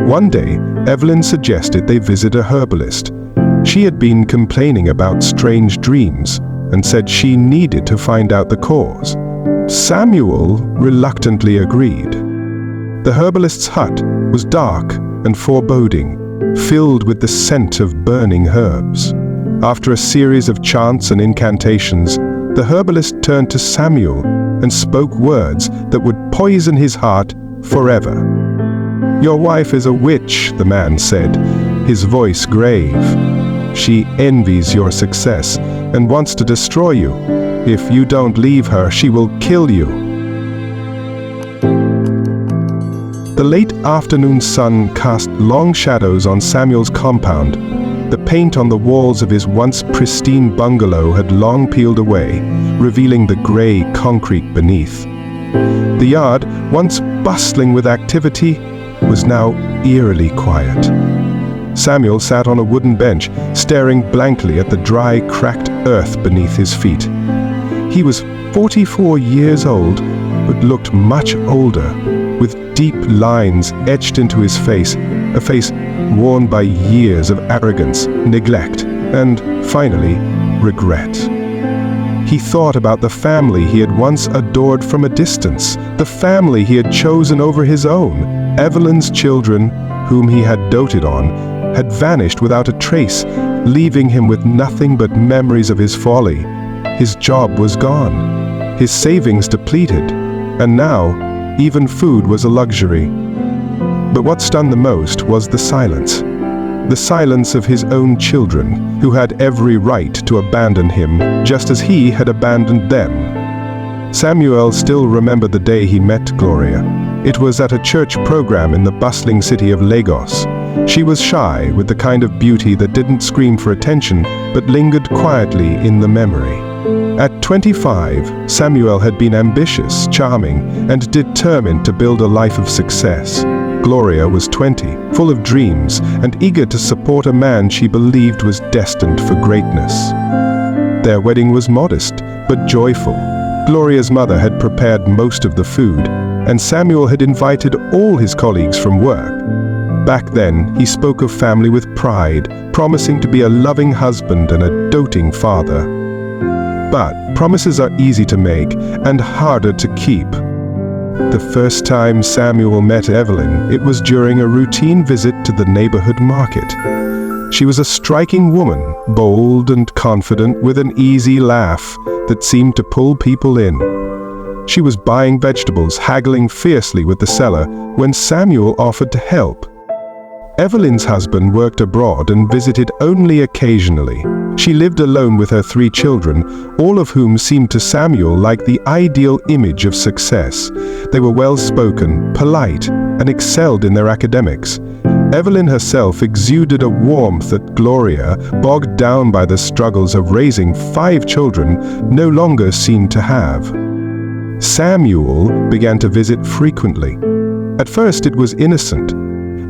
One day, Evelyn suggested they visit a herbalist. She had been complaining about strange dreams and said she needed to find out the cause. Samuel reluctantly agreed. The herbalist's hut was dark and foreboding, filled with the scent of burning herbs. After a series of chants and incantations, the herbalist turned to Samuel and spoke words that would poison his heart forever. "Your wife is a witch," the man said, his voice grave. "She envies your success and wants to destroy you. If you don't leave her, she will kill you." The late afternoon sun cast long shadows on Samuel's compound. The paint on the walls of his once pristine bungalow had long peeled away, revealing the gray concrete beneath. The yard, once bustling with activity, was now eerily quiet. Samuel sat on a wooden bench, staring blankly at the dry, cracked earth beneath his feet. He was 44 years old, but looked much older, with deep lines etched into his face, a face worn by years of arrogance, neglect, and, finally, regret. He thought about the family he had once adored from a distance, the family he had chosen over his own. Evelyn's children, whom he had doted on, had vanished without a trace, leaving him with nothing but memories of his folly. His job was gone, his savings depleted, and now, even food was a luxury. But what stunned the most was the silence. The silence of his own children, who had every right to abandon him, just as he had abandoned them. Samuel still remembered the day he met Gloria. It was at a church program in the bustling city of Lagos. She was shy, with the kind of beauty that didn't scream for attention, but lingered quietly in the memory. At 25, Samuel had been ambitious, charming, and determined to build a life of success. Gloria was 20, full of dreams, and eager to support a man she believed was destined for greatness. Their wedding was modest, but joyful. Gloria's mother had prepared most of the food, and Samuel had invited all his colleagues from work. Back then, he spoke of family with pride, promising to be a loving husband and a doting father. But promises are easy to make and harder to keep. The first time Samuel met Evelyn, it was during a routine visit to the neighborhood market. She was a striking woman, bold and confident, with an easy laugh that seemed to pull people in. She was buying vegetables, haggling fiercely with the seller, when Samuel offered to help. Evelyn's husband worked abroad and visited only occasionally. She lived alone with her 3 children, all of whom seemed to Samuel like the ideal image of success. They were well-spoken, polite, and excelled in their academics. Evelyn herself exuded a warmth that Gloria, bogged down by the struggles of raising 5 children, no longer seemed to have. Samuel began to visit frequently. At first it was innocent,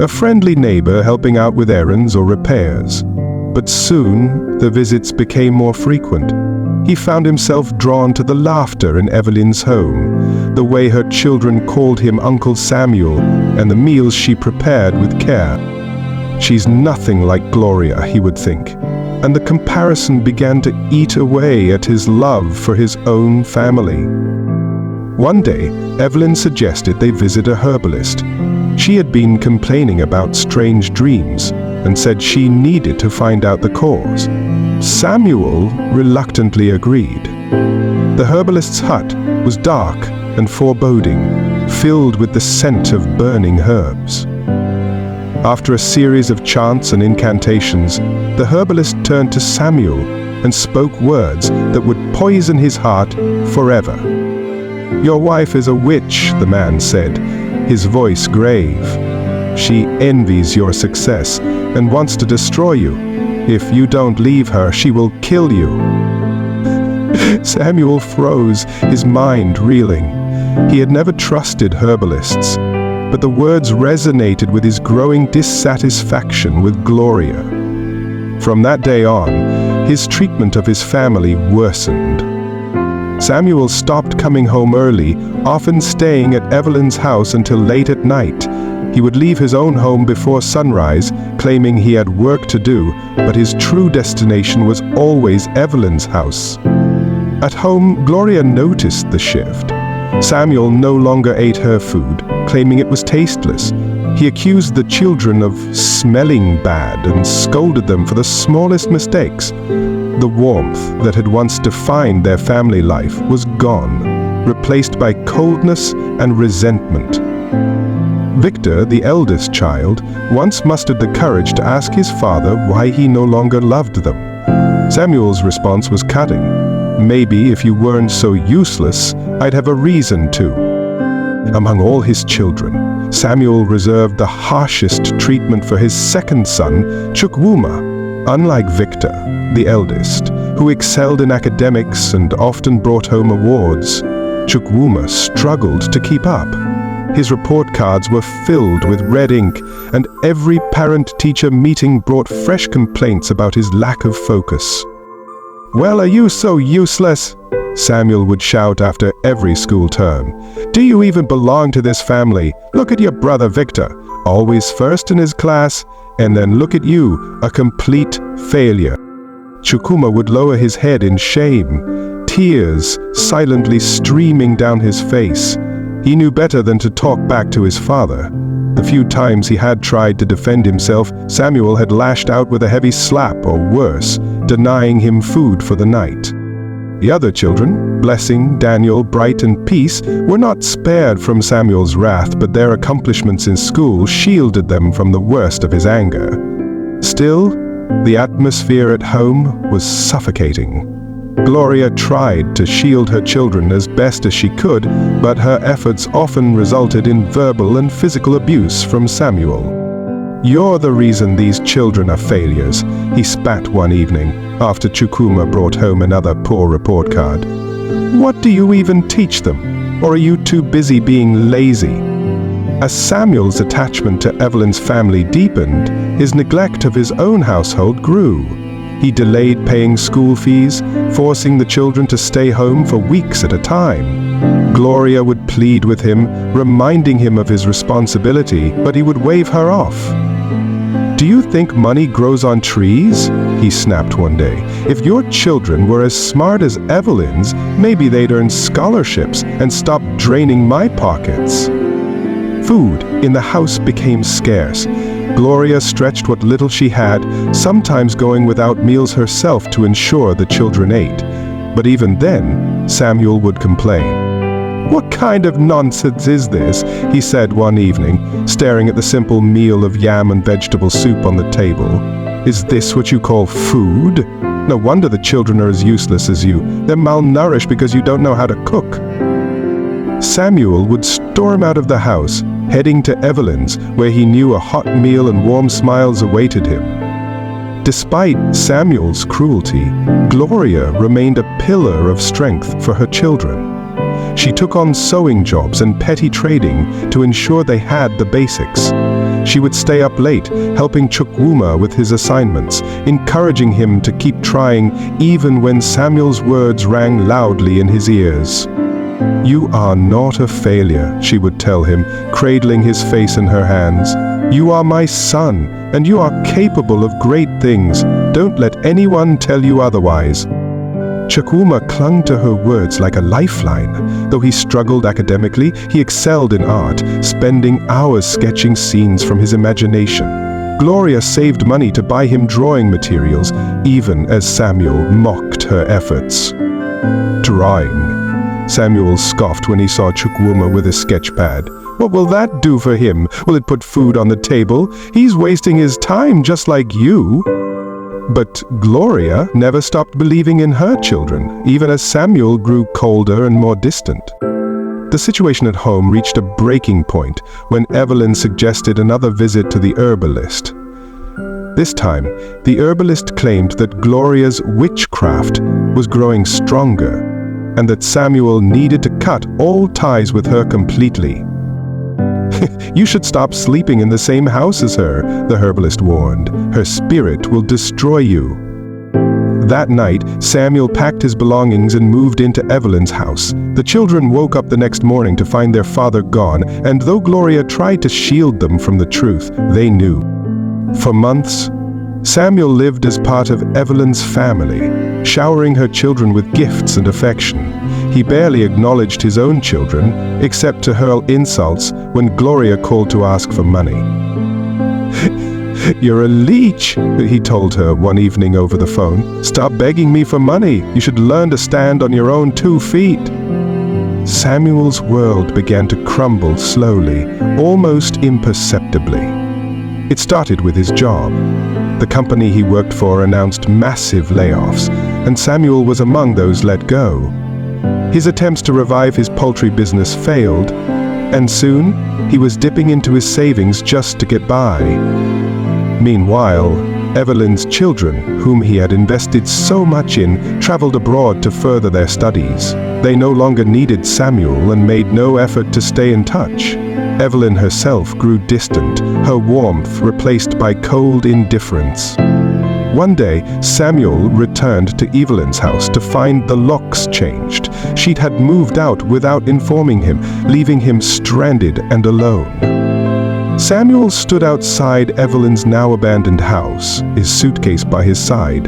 a friendly neighbor helping out with errands or repairs. But soon, the visits became more frequent. He found himself drawn to the laughter in Evelyn's home, the way her children called him Uncle Samuel, and the meals she prepared with care. She's nothing like Gloria, he would think, and the comparison began to eat away at his love for his own family. One day, Evelyn suggested they visit a herbalist. She had been complaining about strange dreams and said she needed to find out the cause. Samuel reluctantly agreed. The herbalist's hut was dark and foreboding, filled with the scent of burning herbs. After a series of chants and incantations, the herbalist turned to Samuel and spoke words that would poison his heart forever. "Your wife is a witch," the man said, his voice grave. "She envies your success and wants to destroy you. If you don't leave her, she will kill you." Samuel froze, his mind reeling. He had never trusted herbalists, but the words resonated with his growing dissatisfaction with Gloria. From that day on, his treatment of his family worsened. Samuel stopped coming home early, often staying at Evelyn's house until late at night. He would leave his own home before sunrise, claiming he had work to do, but his true destination was always Evelyn's house. At home, Gloria noticed the shift. Samuel no longer ate her food, claiming it was tasteless. He accused the children of smelling bad and scolded them for the smallest mistakes. The warmth that had once defined their family life was gone, replaced by coldness and resentment. Victor, the eldest child, once mustered the courage to ask his father why he no longer loved them. Samuel's response was cutting. "Maybe if you weren't so useless, I'd have a reason to." Among all his children, Samuel reserved the harshest treatment for his second son, Chukwuma. Unlike Victor, the eldest, who excelled in academics and often brought home awards, Chukwuma struggled to keep up. His report cards were filled with red ink, and every parent-teacher meeting brought fresh complaints about his lack of focus. "Well, are you so useless?" Samuel would shout after every school term. "Do you even belong to this family? Look at your brother Victor, always first in his class, and then look at you, a complete failure." Chukwuma would lower his head in shame, tears silently streaming down his face. He knew better than to talk back to his father. The few times he had tried to defend himself, Samuel had lashed out with a heavy slap or worse, denying him food for the night. The other children, Blessing, Daniel, Bright, and Peace, were not spared from Samuel's wrath, but their accomplishments in school shielded them from the worst of his anger. Still, the atmosphere at home was suffocating. Gloria tried to shield her children as best as she could, but her efforts often resulted in verbal and physical abuse from Samuel. "You're the reason these children are failures," he spat one evening, after Chukwuma brought home another poor report card. "What do you even teach them? Or are you too busy being lazy?" As Samuel's attachment to Evelyn's family deepened, his neglect of his own household grew. He delayed paying school fees, forcing the children to stay home for weeks at a time. Gloria would plead with him, reminding him of his responsibility, but he would wave her off. "Do you think money grows on trees?" he snapped one day. "If your children were as smart as Evelyn's, maybe they'd earn scholarships and stop draining my pockets." Food in the house became scarce. Gloria stretched what little she had, sometimes going without meals herself to ensure the children ate. But even then, Samuel would complain. "What kind of nonsense is this?" he said one evening, staring at the simple meal of yam and vegetable soup on the table. "Is this what you call food? No wonder the children are as useless as you. They're malnourished because you don't know how to cook." Samuel would storm out of the house, heading to Evelyn's, where he knew a hot meal and warm smiles awaited him. Despite Samuel's cruelty, Gloria remained a pillar of strength for her children. She took on sewing jobs and petty trading to ensure they had the basics. She would stay up late, helping Chukwuma with his assignments, encouraging him to keep trying even when Samuel's words rang loudly in his ears. "You are not a failure," she would tell him, cradling his face in her hands. "You are my son, and you are capable of great things. Don't let anyone tell you otherwise." Chukwuma clung to her words like a lifeline. Though he struggled academically, he excelled in art, spending hours sketching scenes from his imagination. Gloria saved money to buy him drawing materials, even as Samuel mocked her efforts. "Drawing," Samuel scoffed when he saw Chukwuma with a sketch pad. "What will that do for him? Will it put food on the table? He's wasting his time just like you." But Gloria never stopped believing in her children, even as Samuel grew colder and more distant. The situation at home reached a breaking point when Evelyn suggested another visit to the herbalist. This time, the herbalist claimed that Gloria's witchcraft was growing stronger, and that Samuel needed to cut all ties with her completely. "You should stop sleeping in the same house as her," the herbalist warned. "Her spirit will destroy you." That night, Samuel packed his belongings and moved into Evelyn's house. The children woke up the next morning to find their father gone, and though Gloria tried to shield them from the truth, they knew. For months, Samuel lived as part of Evelyn's family, showering her children with gifts and affection. He barely acknowledged his own children, except to hurl insults when Gloria called to ask for money. "You're a leech," he told her one evening over the phone. "Stop begging me for money. You should learn to stand on your own 2 feet." Samuel's world began to crumble slowly, almost imperceptibly. It started with his job. The company he worked for announced massive layoffs, and Samuel was among those let go. His attempts to revive his poultry business failed, and soon he was dipping into his savings just to get by. Meanwhile, Evelyn's children, whom he had invested so much in, traveled abroad to further their studies. They no longer needed Samuel and made no effort to stay in touch. Evelyn herself grew distant, her warmth replaced by cold indifference. One day, Samuel returned to Evelyn's house to find the locks changed. She'd had moved out without informing him, leaving him stranded and alone. Samuel stood outside Evelyn's now abandoned house, his suitcase by his side.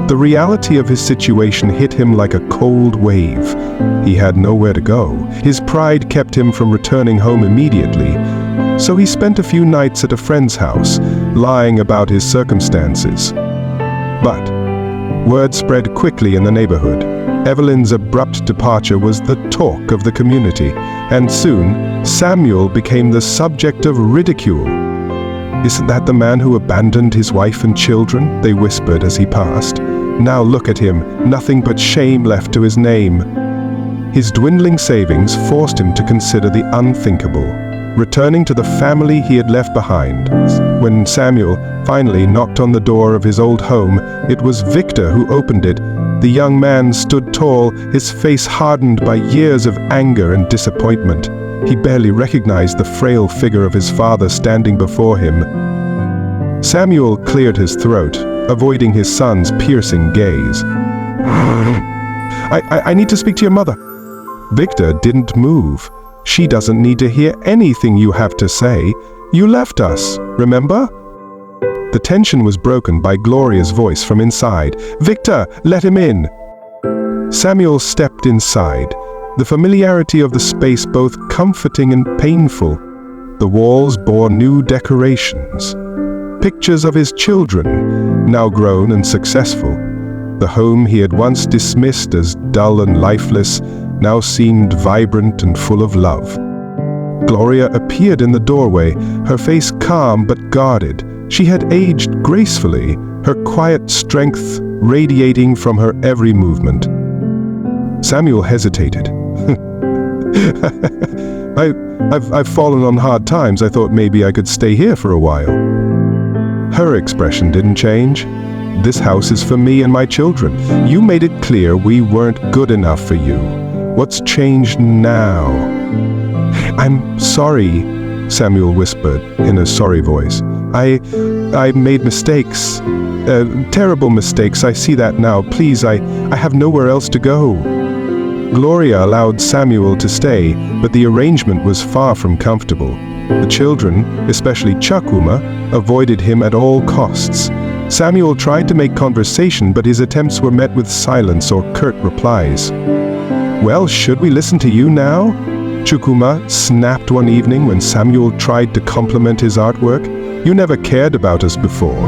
The reality of his situation hit him like a cold wave. He had nowhere to go. His pride kept him from returning home immediately, so he spent a few nights at a friend's house, lying about his circumstances. But word spread quickly in the neighborhood. Evelyn's abrupt departure was the talk of the community, and soon Samuel became the subject of ridicule. "Isn't that the man who abandoned his wife and children?" they whispered as he passed. "Now look at him, nothing but shame left to his name." His dwindling savings forced him to consider the unthinkable, returning to the family he had left behind. When Samuel finally knocked on the door of his old home, it was Victor who opened it. The young man stood tall, his face hardened by years of anger and disappointment. He barely recognized the frail figure of his father standing before him. Samuel cleared his throat, avoiding his son's piercing gaze. I need to speak to your mother." Victor didn't move. "She doesn't need to hear anything you have to say. You left us, remember?" The tension was broken by Gloria's voice from inside. "Victor, let him in." Samuel stepped inside, the familiarity of the space both comforting and painful. The walls bore new decorations, pictures of his children, now grown and successful. The home he had once dismissed as dull and lifeless now seemed vibrant and full of love. Gloria appeared in the doorway, her face calm but guarded. She had aged gracefully, her quiet strength radiating from her every movement. Samuel hesitated. I've fallen on hard times. I thought maybe I could stay here for a while." Her expression didn't change. "This house is for me and my children. You made it clear we weren't good enough for you. What's changed now?" "I'm sorry," Samuel whispered in a sorry voice. I made mistakes. Terrible mistakes. I see that now. Please, I have nowhere else to go." Gloria allowed Samuel to stay, but the arrangement was far from comfortable. The children, especially Chakuma, avoided him at all costs. Samuel tried to make conversation, but his attempts were met with silence or curt replies. "Well, should we listen to you now?" Chakuma snapped one evening when Samuel tried to compliment his artwork. "You never cared about us before."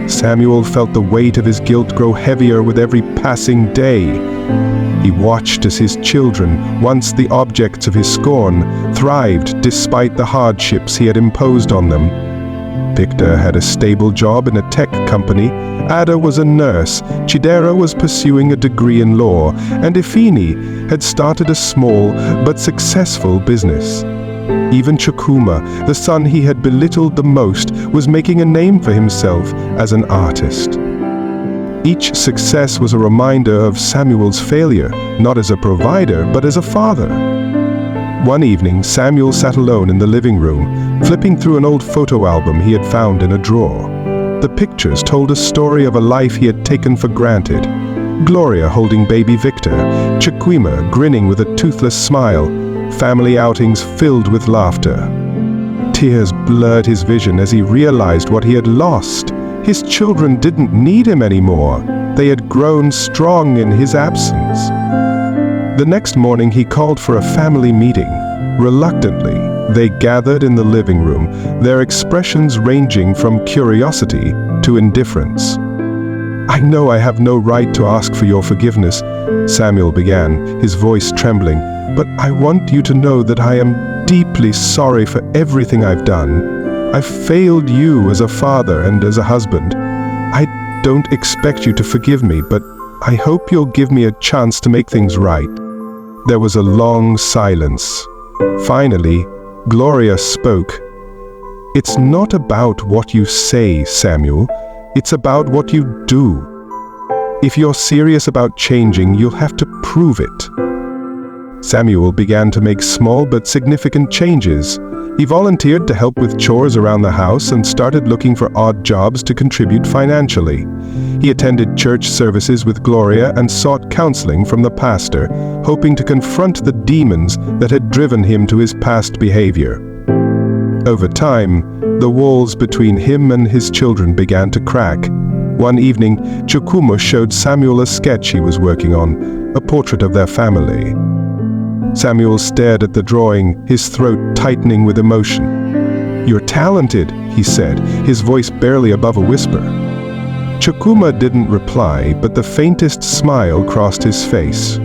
Samuel felt the weight of his guilt grow heavier with every passing day. He watched as his children, once the objects of his scorn, thrived despite the hardships he had imposed on them. Victor had a stable job in a tech company, Ada was a nurse, Chidera was pursuing a degree in law, and Ifini had started a small but successful business. Even Chakuma, the son he had belittled the most, was making a name for himself as an artist. Each success was a reminder of Samuel's failure, not as a provider, but as a father. One evening, Samuel sat alone in the living room, flipping through an old photo album he had found in a drawer. The pictures told a story of a life he had taken for granted. Gloria holding baby Victor, Chiquima grinning with a toothless smile, family outings filled with laughter. Tears blurred his vision as he realized what he had lost. His children didn't need him anymore. They had grown strong in his absence. The next morning he called for a family meeting. Reluctantly, they gathered in the living room, their expressions ranging from curiosity to indifference. "I know I have no right to ask for your forgiveness," Samuel began, his voice trembling, "but I want you to know that I am deeply sorry for everything I've done. I've failed you as a father and as a husband. I don't expect you to forgive me, but I hope you'll give me a chance to make things right." There was a long silence. Finally, Gloria spoke. "It's not about what you say, Samuel. It's about what you do. If you're serious about changing, you'll have to prove it." Samuel began to make small but significant changes. He volunteered to help with chores around the house and started looking for odd jobs to contribute financially. He attended church services with Gloria and sought counseling from the pastor, hoping to confront the demons that had driven him to his past behavior. Over time, the walls between him and his children began to crack. One evening, Chiquima showed Samuel a sketch he was working on, a portrait of their family. Samuel stared at the drawing, his throat tightening with emotion. "You're talented," he said, his voice barely above a whisper. Chiquima didn't reply, but the faintest smile crossed his face.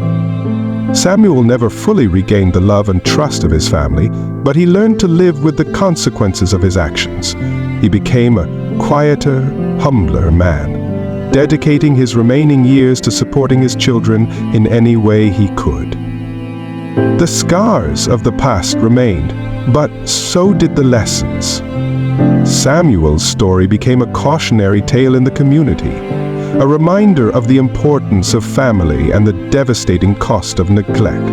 Samuel never fully regained the love and trust of his family, but he learned to live with the consequences of his actions. He became a quieter, humbler man, dedicating his remaining years to supporting his children in any way he could. The scars of the past remained, but so did the lessons. Samuel's story became a cautionary tale in the community, a reminder of the importance of family and the devastating cost of neglect.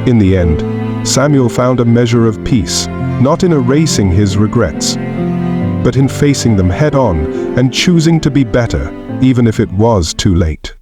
In the end, Samuel found a measure of peace, not in erasing his regrets, but in facing them head-on and choosing to be better, even if it was too late.